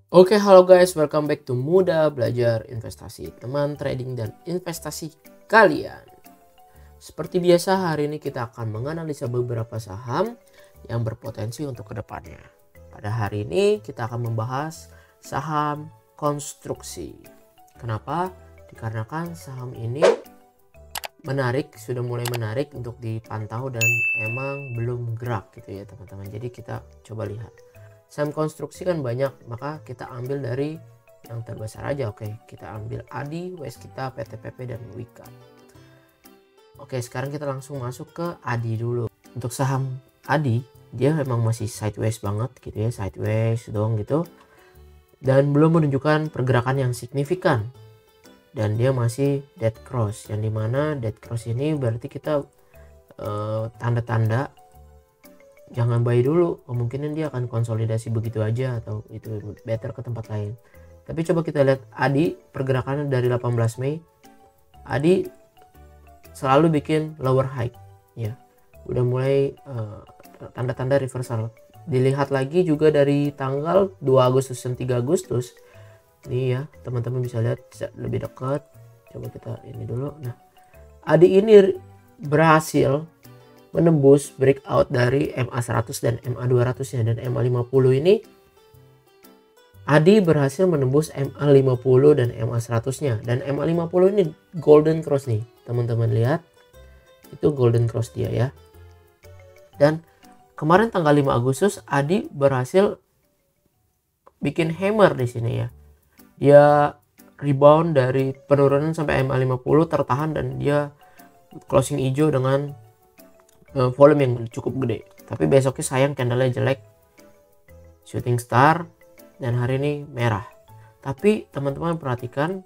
Oke, halo guys, welcome back to Muda Belajar Investasi, teman trading dan investasi kalian. Seperti biasa, hari ini kita akan menganalisa beberapa saham yang berpotensi untuk kedepannya. Pada hari ini kita akan membahas saham konstruksi. Kenapa? Dikarenakan saham ini menarik, sudah mulai menarik untuk dipantau dan emang belum gerak gitu ya teman-teman. Jadi kita coba lihat. Saham konstruksi kan banyak, maka kita ambil dari yang terbesar aja. Oke, kita ambil ADI, Waskita, PTPP, dan Wika. Oke, sekarang kita langsung masuk ke ADI dulu. Untuk saham ADI, dia memang masih sideways banget gitu ya, sideways dong gitu. Dan belum menunjukkan pergerakan yang signifikan. Dan dia masih dead cross, yang dimana dead cross ini berarti kita tanda-tanda jangan buy dulu, kemungkinan dia akan konsolidasi begitu aja atau itu better ke tempat lain. Tapi coba kita lihat ADI pergerakannya dari 18 Mei. ADI selalu bikin lower high ya, udah mulai tanda-tanda reversal. Dilihat lagi juga dari tanggal 2 Agustus dan 3 Agustus nih ya, teman-teman bisa lihat lebih dekat. Coba kita ini dulu. Nah, ADI ini berhasil menembus breakout dari MA100 dan MA200 nya, dan MA50 ini ADI berhasil menembus MA50 dan MA100 nya, dan MA50 ini golden cross nih teman-teman, lihat itu golden cross dia ya. Dan kemarin tanggal 5 Agustus ADI berhasil bikin hammer di sini ya, dia rebound dari penurunan sampai MA50, tertahan dan dia closing hijau dengan volume yang cukup gede. Tapi besoknya sayang candlenya jelek, shooting star, dan hari ini merah. Tapi teman-teman perhatikan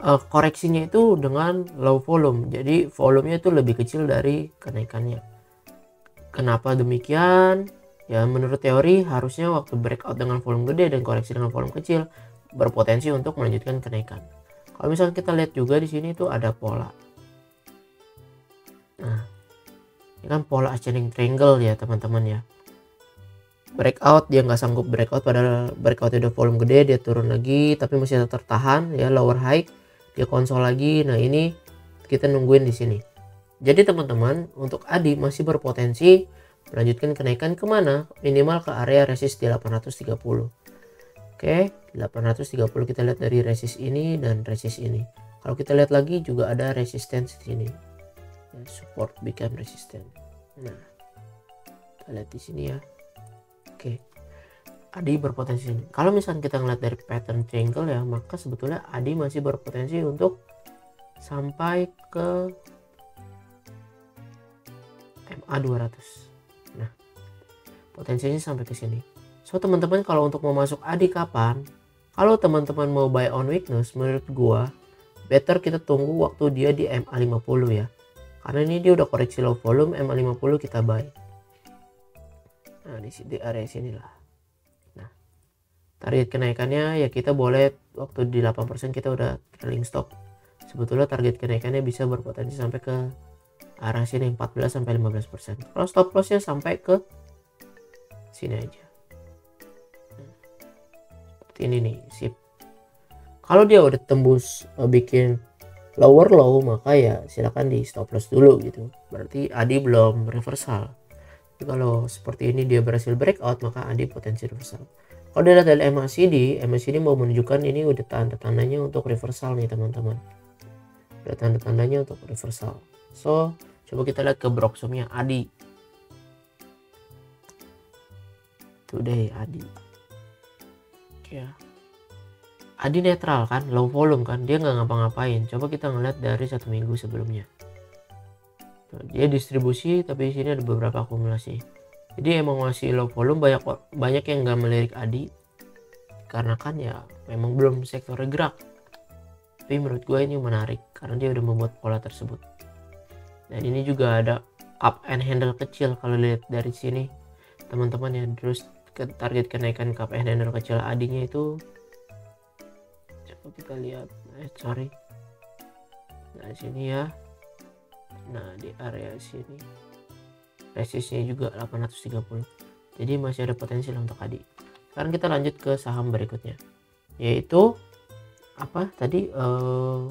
koreksinya itu dengan low volume, jadi volumenya itu lebih kecil dari kenaikannya. Kenapa demikian? Ya menurut teori harusnya waktu breakout dengan volume gede dan koreksi dengan volume kecil berpotensi untuk melanjutkan kenaikan. Kalau misalnya kita lihat juga di sini tuh ada pola. Nah, ini kan pola ascending triangle ya teman-teman ya. Breakout, dia nggak sanggup breakout, padahal breakout udah volume gede, dia turun lagi tapi masih tetap tertahan ya, lower high, dia konsol lagi. Nah ini kita nungguin di sini. Jadi teman-teman, untuk ADI masih berpotensi melanjutkan kenaikan kemana? Minimal ke area resist di 830. Oke, 830 kita lihat dari resist ini dan resist ini. Kalau kita lihat lagi juga ada resistance di sini. Support become resistant. Nah, kita lihat di sini ya. Oke, ADI berpotensi ini. Kalau misalnya kita ngeliat dari pattern triangle ya, maka sebetulnya ADI masih berpotensi untuk sampai ke MA200. Nah, potensinya sampai ke sini. So teman-teman, kalau untuk mau masuk ADI kapan? Kalau teman-teman mau buy on weakness, menurut gua better kita tunggu waktu dia di MA50 ya. Karena ini dia udah koreksi low volume, MA50 kita buy. Nah di area sini lah. Nah, target kenaikannya ya kita boleh waktu di 8% kita udah trailing stop. Sebetulnya target kenaikannya bisa berpotensi sampai ke arah sini 14 sampai 15%. Kalau stop lossnya sampai ke sini aja. Seperti ini nih, sip. Kalau dia udah tembus bikin lower low, maka ya silakan di stop loss dulu gitu. Berarti ADI belum reversal. Jadi kalau seperti ini dia berhasil breakout, maka ADI potensi reversal. Kalau dilihat dari MACD mau menunjukkan ini udah tanda-tandanya untuk reversal nih teman-teman. Udah tanda-tandanya untuk reversal. So coba kita lihat ke broksomnya ADI. Today ADI. Oke ya. ADI netral kan, low volume kan, dia nggak ngapa-ngapain. Coba kita ngeliat dari 1 minggu sebelumnya. Dia distribusi, tapi di sini ada beberapa akumulasi. Jadi emang masih low volume, banyak yang nggak melirik ADI karena kan ya memang belum sektor gerak. Tapi menurut gue ini menarik karena dia udah membuat pola tersebut. Dan ini juga ada up and handle kecil kalau lihat dari sini teman-teman ya. Terus target kenaikan cup and handle kecil ADI-nya itu, kita lihat, nah sini ya. Nah di area sini resistnya juga 830, jadi masih ada potensi untuk ADI. Sekarang kita lanjut ke saham berikutnya, yaitu apa tadi,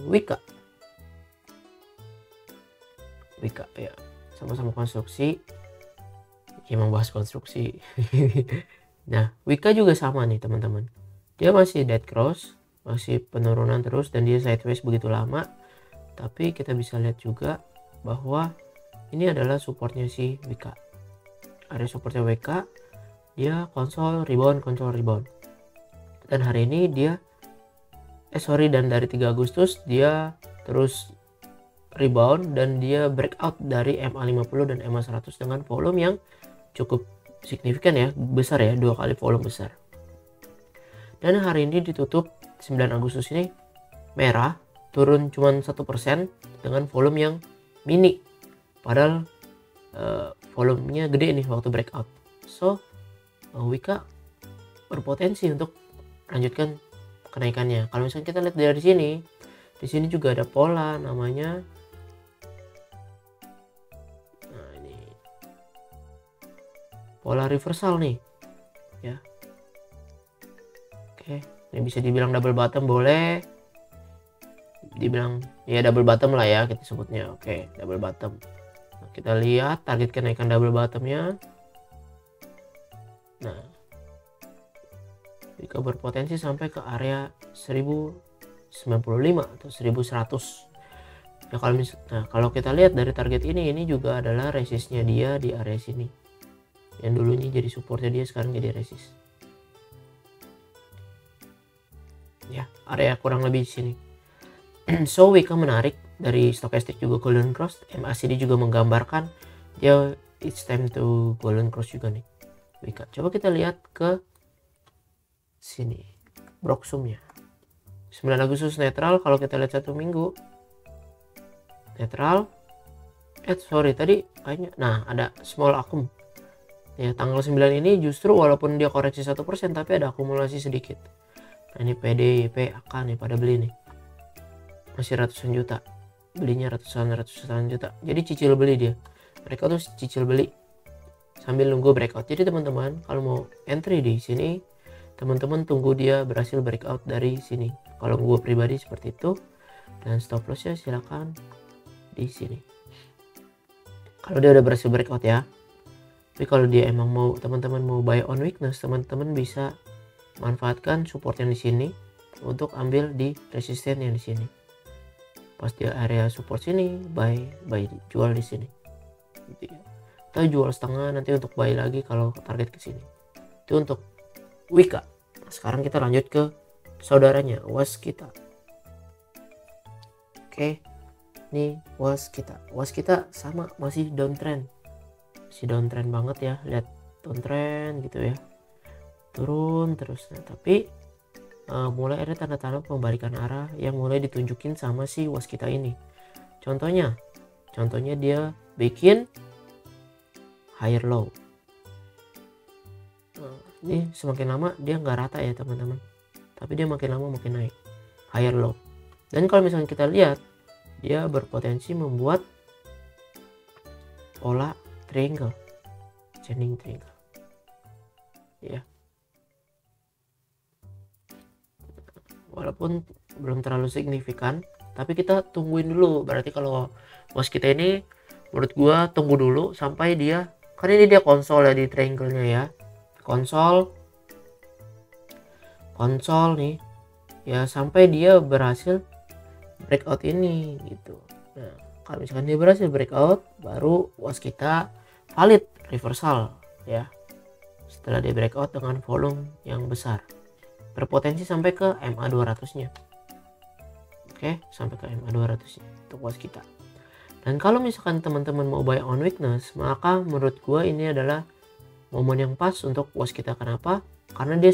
Wika. Wika ya, sama-sama konstruksi, emang bahas konstruksi. Nah, Wika juga sama nih teman-teman, dia masih dead cross, masih penurunan terus, dan dia sideways begitu lama. Tapi kita bisa lihat juga bahwa ini adalah supportnya si Wika, area supportnya Wika, dia konsol rebound, dan hari ini dia dan dari 3 Agustus dia terus rebound dan dia breakout dari MA50 dan MA100 dengan volume yang cukup signifikan ya, besar ya, 2 kali volume besar. Dan hari ini ditutup 9 Agustus ini merah, turun cuma 1% dengan volume yang mini, padahal volumenya gede nih waktu breakout. So Wika berpotensi untuk lanjutkan kenaikannya. Kalau misalnya kita lihat dari sini, di sini juga ada pola namanya, nah ini pola reversal nih ya. Oke, ini bisa dibilang double bottom, boleh dibilang ya double bottom lah ya kita sebutnya. Oke, double bottom. Nah, kita lihat target kenaikan double bottomnya. Nah, Wika berpotensi sampai ke area 1095 atau 1100 ya. Kalau kita lihat dari target ini juga adalah resistnya dia di area sini, yang dulunya jadi supportnya dia, sekarang jadi resist ya, area kurang lebih di sini. So Wika menarik, dari stokastik juga golden cross, MACD juga menggambarkan dia it's time to golden cross juga nih Wika. Coba kita lihat ke sini Broksumnya 9 Agustus netral. Kalau kita lihat 1 minggu netral, tadi kayaknya nah ada small akum ya, tanggal 9 ini justru walaupun dia koreksi 1% tapi ada akumulasi sedikit. Nah ini PDIP AK nih pada beli nih, masih ratusan juta belinya, ratusan juta, jadi cicil beli dia, mereka tuh cicil beli sambil nunggu breakout. Jadi teman-teman kalau mau entry di sini, teman-teman tunggu dia berhasil breakout dari sini. Kalau gue pribadi seperti itu, dan stop lossnya silakan di sini kalau dia udah berhasil breakout ya. Tapi kalau dia emang mau, teman-teman mau buy on weakness, teman-teman bisa manfaatkan support yang di sini untuk ambil di resisten yang di sini. Pas dia area support sini, buy jual di sini gitu ya. Atau jual setengah nanti untuk buy lagi kalau target ke sini. Itu untuk Wika. Nah, sekarang kita lanjut ke saudaranya Waskita. Oke, ini Waskita sama, masih downtrend, banget ya. Lihat downtrend gitu ya, turun terus. Nah, tapi mulai ada tanda-tanda pembalikan arah yang mulai ditunjukin sama si Waskita ini. Contohnya dia bikin higher low. Ini semakin lama dia nggak rata ya teman-teman, tapi dia makin lama makin naik, higher low. Dan kalau misalnya kita lihat, dia berpotensi membuat pola triangle, chaining triangle ya, walaupun belum terlalu signifikan, tapi kita tungguin dulu. Berarti kalau Waskita ini menurut gua tunggu dulu sampai dia, karena ini dia konsol ya di triangle-nya ya, konsol nih ya, sampai dia berhasil breakout ini gitu. Nah kalau misalkan dia berhasil breakout, baru Waskita valid reversal ya, setelah dia breakout dengan volume yang besar, berpotensi sampai ke MA200 nya. Oke, sampai ke MA200 nya untuk Waskita. Dan kalau misalkan teman-teman mau buy on weakness, maka menurut gua ini adalah momen yang pas untuk Waskita. Kenapa? Karena dia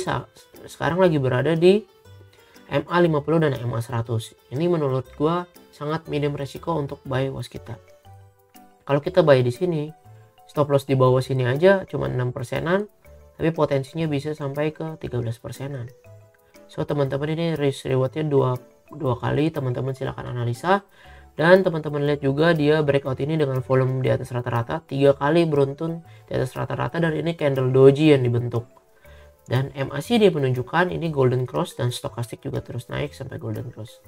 sekarang lagi berada di MA50 dan MA100. Ini menurut gua sangat minim resiko untuk buy Waskita. Kalau kita buy di sini, stop loss di bawah sini aja cuma 6%-an, tapi potensinya bisa sampai ke 13%-an. So teman-teman, ini risk rewardnya dua kali, teman-teman silahkan analisa. Dan teman-teman lihat juga dia breakout ini dengan volume di atas rata-rata, 3 kali beruntun di atas rata-rata, dan ini candle doji yang dibentuk. Dan MACD menunjukkan ini golden cross dan stokastik juga terus naik sampai golden cross.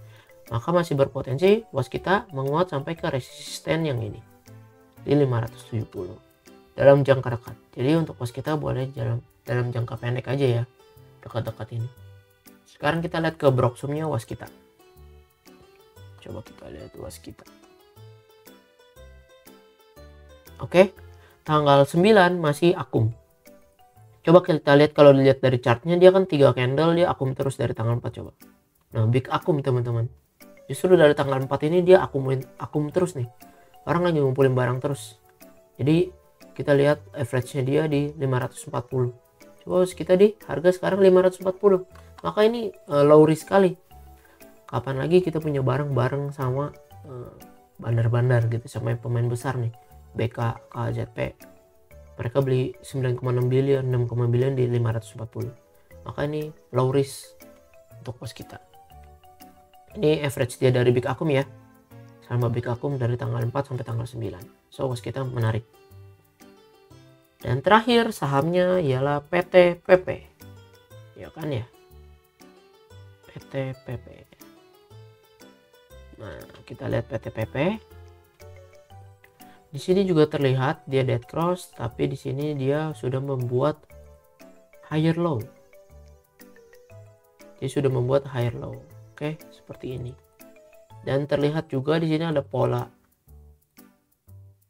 Maka masih berpotensi was kita menguat sampai ke resisten yang ini di 570 dalam jangka dekat. Jadi untuk was kita boleh dalam jangka pendek aja ya, dekat-dekat ini. Sekarang kita lihat ke broksumnya was kita. Coba kita lihat was kita. Oke, tanggal 9 masih akum. Coba kita lihat, kalau dilihat dari chartnya dia kan 3 candle, dia akum terus dari tanggal 4 coba. Nah, big akum teman-teman. Justru dari tanggal 4 ini dia akum terus nih. Orang lagi ngumpulin barang terus. Jadi kita lihat average-nya dia di 540. Coba kita di harga sekarang 540. Maka ini low risk sekali. Kapan lagi kita punya barang sama bandar-bandar gitu, sama pemain besar nih. BK, KZP. Mereka beli 9,6 billion, 6, billion di 540. Maka ini low risk untuk was kita. Ini average dia dari big akum ya. Sama big akum dari tanggal 4 sampai tanggal 9. So was kita menarik. Dan terakhir sahamnya ialah PTPP. Ya kan ya. PTPP. Nah, kita lihat PTPP. Di sini juga terlihat dia dead cross, tapi di sini dia sudah membuat higher low. Dia sudah membuat higher low. Oke, seperti ini. Dan terlihat juga di sini ada pola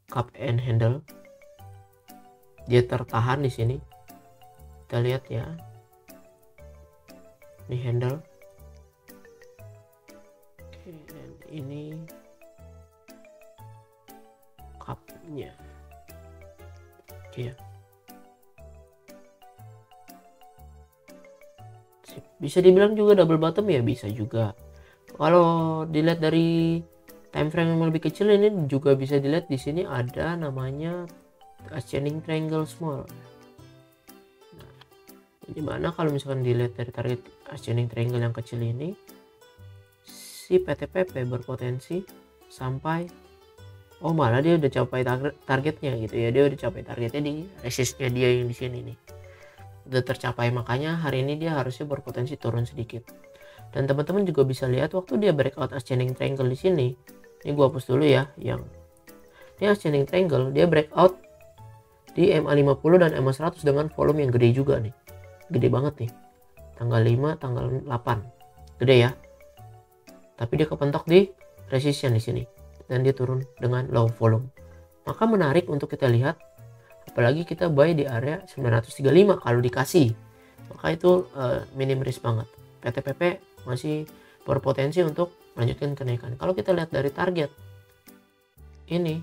cup and handle. Dia tertahan di sini. Kita lihat ya. Ini handle. Oke, dan ini cupnya. Oke ya. Bisa dibilang juga double bottom ya, bisa juga. Kalau dilihat dari time frame yang lebih kecil ini juga bisa dilihat di sini ada namanya ascending triangle small. Nah, di mana kalau misalkan dilihat dari target ascending triangle yang kecil ini, si PTPP berpotensi sampai malah dia udah capai targetnya gitu ya. Dia udah capai targetnya di resistnya dia yang di sini nih. Udah tercapai, makanya hari ini dia harusnya berpotensi turun sedikit. Dan teman-teman juga bisa lihat waktu dia breakout ascending triangle di sini. Ini gua hapus dulu ya, yang ini ascending triangle dia breakout di MA50 dan MA100 dengan volume yang gede juga nih. Gede banget nih. Tanggal 5, tanggal 8. Gede ya. Tapi dia kepentok di resistance di sini. Dan dia turun dengan low volume. Maka menarik untuk kita lihat, apalagi kita buy di area 935 kalau dikasih, maka itu minim risk banget. PTPP masih berpotensi untuk melanjutkan kenaikan. Kalau kita lihat dari target ini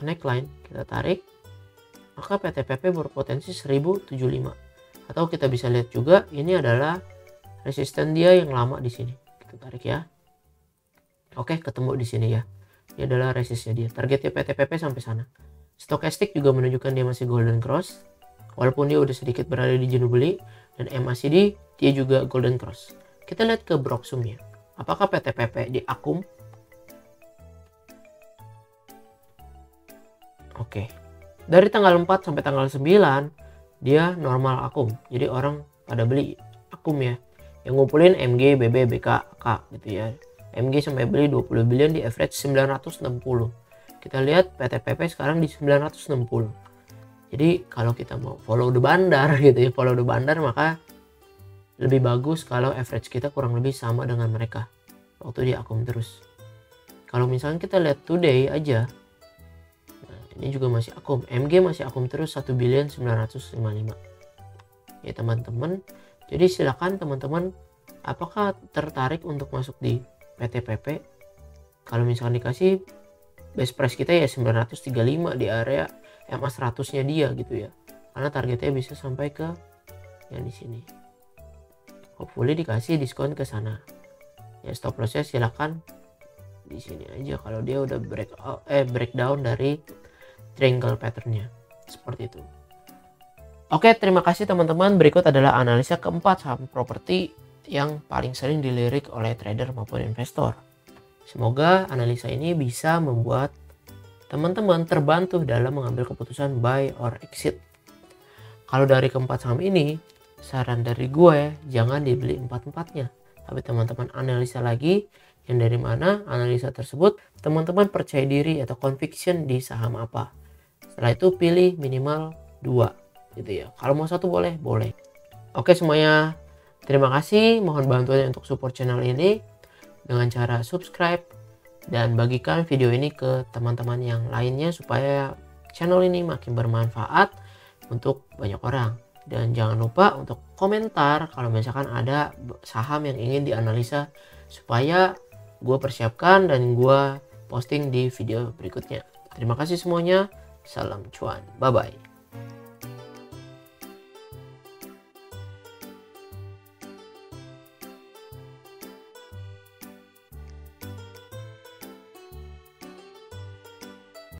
neckline, kita tarik, maka PTPP berpotensi 1075. Atau kita bisa lihat juga ini adalah resisten dia yang lama di sini. Kita tarik ya. Oke, ketemu di sini ya. Ini adalah resistnya dia. Targetnya PTPP sampai sana. Stokastik juga menunjukkan dia masih golden cross. Walaupun dia udah sedikit berada di jenuh beli. Dan MACD dia juga golden cross. Kita lihat ke broksumnya. Apakah PTPP di akum? Oke. Dari tanggal 4 sampai tanggal 9 dia normal akum. Jadi orang pada beli akum ya. Yang ngumpulin MG, BB, BK, K gitu ya. MG sampai beli 20 billion di average 960. Kita lihat PTPP sekarang di 960. Jadi kalau kita mau follow the bandar gitu ya, follow the bandar, maka lebih bagus kalau average kita kurang lebih sama dengan mereka waktu di akum terus. Kalau misalnya kita lihat today aja, nah ini juga masih akum, MG masih akum terus 1 billion 955 ya teman-teman. Jadi silakan teman-teman, apakah tertarik untuk masuk di PTPP? Kalau misalkan dikasih base price kita ya 935 di area MA100 nya dia gitu ya, karena targetnya bisa sampai ke yang di sini. Hopefully dikasih diskon ke sana ya. Stop lossnya silakan di sini aja kalau dia udah breakdown dari triangle patternnya seperti itu. Oke, terima kasih teman-teman. Berikut adalah analisa keempat saham properti yang paling sering dilirik oleh trader maupun investor. Semoga analisa ini bisa membuat teman-teman terbantu dalam mengambil keputusan buy or exit. Kalau dari keempat saham ini, saran dari gue, jangan dibeli empat-empatnya, tapi teman-teman analisa lagi yang dari mana analisa tersebut teman-teman percaya diri atau conviction di saham apa. Setelah itu pilih minimal 2 gitu ya. Kalau mau 1 boleh. Oke semuanya, terima kasih. Mohon bantuannya untuk support channel ini dengan cara subscribe dan bagikan video ini ke teman-teman yang lainnya supaya channel ini makin bermanfaat untuk banyak orang. Dan jangan lupa untuk komentar kalau misalkan ada saham yang ingin dianalisa supaya gue persiapkan dan gue posting di video berikutnya. Terima kasih semuanya. Salam cuan. Bye bye.